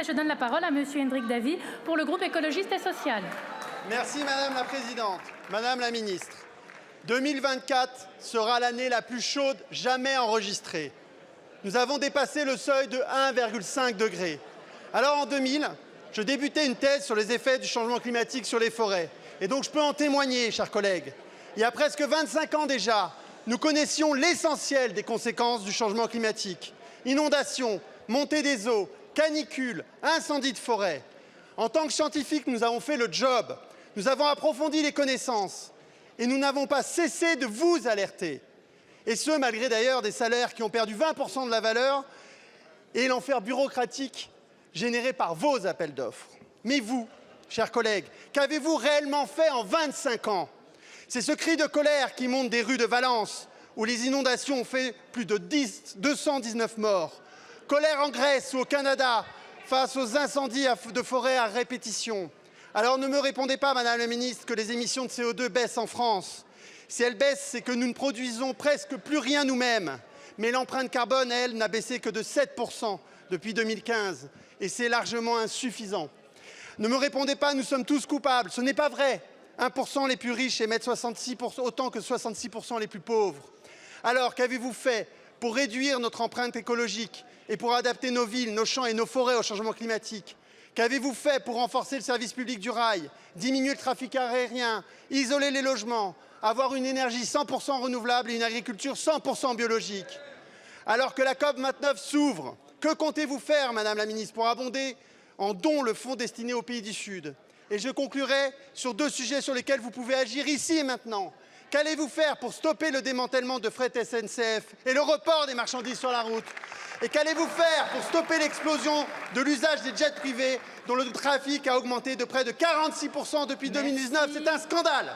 Je donne la parole à Monsieur Hendrik Davy pour le groupe écologiste et social. Merci Madame la Présidente. Madame la Ministre, 2024 sera l'année la plus chaude jamais enregistrée. Nous avons dépassé le seuil de 1,5 degré. Alors en 2000, je débutais une thèse sur les effets du changement climatique sur les forêts. Et donc je peux en témoigner, chers collègues. Il y a presque 25 ans déjà, nous connaissions l'essentiel des conséquences du changement climatique. Inondations, montée des eaux, canicules, incendies de forêt. En tant que scientifiques, nous avons fait le job. Nous avons approfondi les connaissances. Et nous n'avons pas cessé de vous alerter. Et ce, malgré d'ailleurs des salaires qui ont perdu 20% de la valeur et l'enfer bureaucratique généré par vos appels d'offres. Mais vous, chers collègues, qu'avez-vous réellement fait en 25 ans? C'est ce cri de colère qui monte des rues de Valence, où les inondations ont fait plus de 219 morts. Colère en Grèce ou au Canada, face aux incendies de forêt à répétition. Alors ne me répondez pas, Madame la Ministre, que les émissions de CO2 baissent en France. Si elles baissent, c'est que nous ne produisons presque plus rien nous-mêmes. Mais l'empreinte carbone, elle, n'a baissé que de 7% depuis 2015. Et c'est largement insuffisant. Ne me répondez pas, nous sommes tous coupables. Ce n'est pas vrai. 1% les plus riches émettent 66%, autant que 66% les plus pauvres. Alors, qu'avez-vous fait pour réduire notre empreinte écologique et pour adapter nos villes, nos champs et nos forêts au changement climatique? Qu'avez-vous fait pour renforcer le service public du rail, diminuer le trafic aérien, isoler les logements, avoir une énergie 100% renouvelable et une agriculture 100% biologique? Alors que la COP29 s'ouvre, que comptez-vous faire, Madame la Ministre, pour abonder en dons le fonds destiné aux pays du Sud? Et je conclurai sur 2 sujets sur lesquels vous pouvez agir ici et maintenant. Qu'allez-vous faire pour stopper le démantèlement de Fret SNCF et le report des marchandises sur la route? Et qu'allez-vous faire pour stopper l'explosion de l'usage des jets privés dont le trafic a augmenté de près de 46% depuis 2019? C'est un scandale.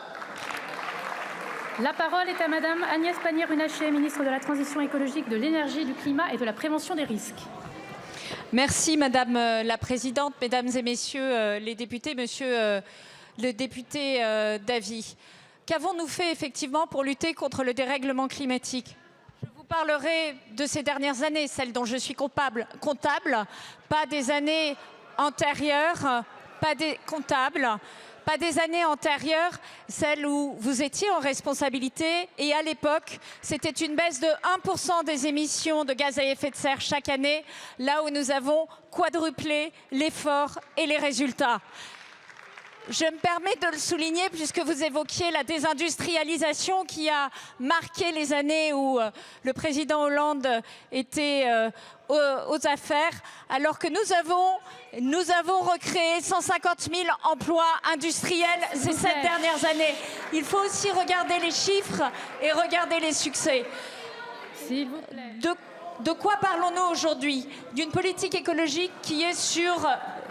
La parole est à Madame Agnès Pannier-Runacher, ministre de la Transition écologique, de l'énergie, du climat et de la prévention des risques. Merci Madame la Présidente, Mesdames et Messieurs les députés, Monsieur le député Davy. Qu'avons-nous fait effectivement pour lutter contre le dérèglement climatique? Je vous parlerai de ces dernières années, celles dont je suis comptable, pas des années antérieures, pas des comptables, pas des années antérieures, celles où vous étiez en responsabilité. Et à l'époque, c'était une baisse de 1% des émissions de gaz à effet de serre chaque année, là où nous avons quadruplé l'effort et les résultats. Je me permets de le souligner puisque vous évoquiez la désindustrialisation qui a marqué les années où le président Hollande était aux affaires, alors que nous avons recréé 150 000 emplois industriels ces 7 dernières années. Il faut aussi regarder les chiffres et regarder les succès. S'il vous plaît. De quoi parlons-nous aujourd'hui? D'une politique écologique qui est sur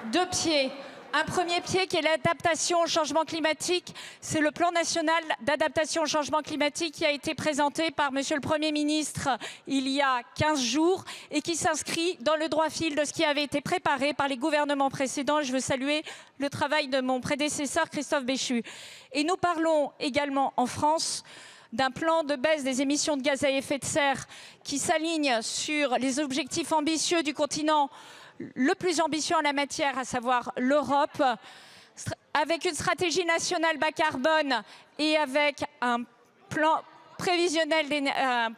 2 pieds. Un premier pied qui est l'adaptation au changement climatique, c'est le plan national d'adaptation au changement climatique qui a été présenté par Monsieur le Premier ministre il y a 15 jours et qui s'inscrit dans le droit fil de ce qui avait été préparé par les gouvernements précédents. Je veux saluer le travail de mon prédécesseur Christophe Béchu. Et nous parlons également en France d'un plan de baisse des émissions de gaz à effet de serre qui s'aligne sur les objectifs ambitieux du continent le plus ambitieux en la matière, à savoir l'Europe, avec une stratégie nationale bas carbone et avec un plan prévisionnel,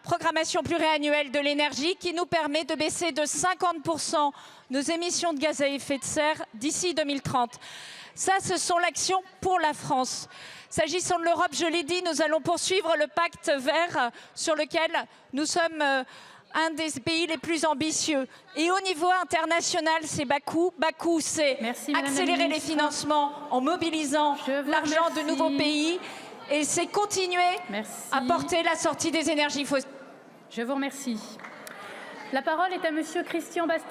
programmation pluriannuelle de l'énergie qui nous permet de baisser de 50% nos émissions de gaz à effet de serre d'ici 2030. Ça, ce sont l'actions pour la France. S'agissant de l'Europe, je l'ai dit, nous allons poursuivre le pacte vert sur lequel nous sommes un des pays les plus ambitieux. Et au niveau international, c'est Bakou. Bakou, c'est accélérer les financements en mobilisant l'argent de nouveaux pays. Et c'est continuer à porter la sortie des énergies fossiles. Je vous remercie. La parole est à Monsieur Christian Bastia.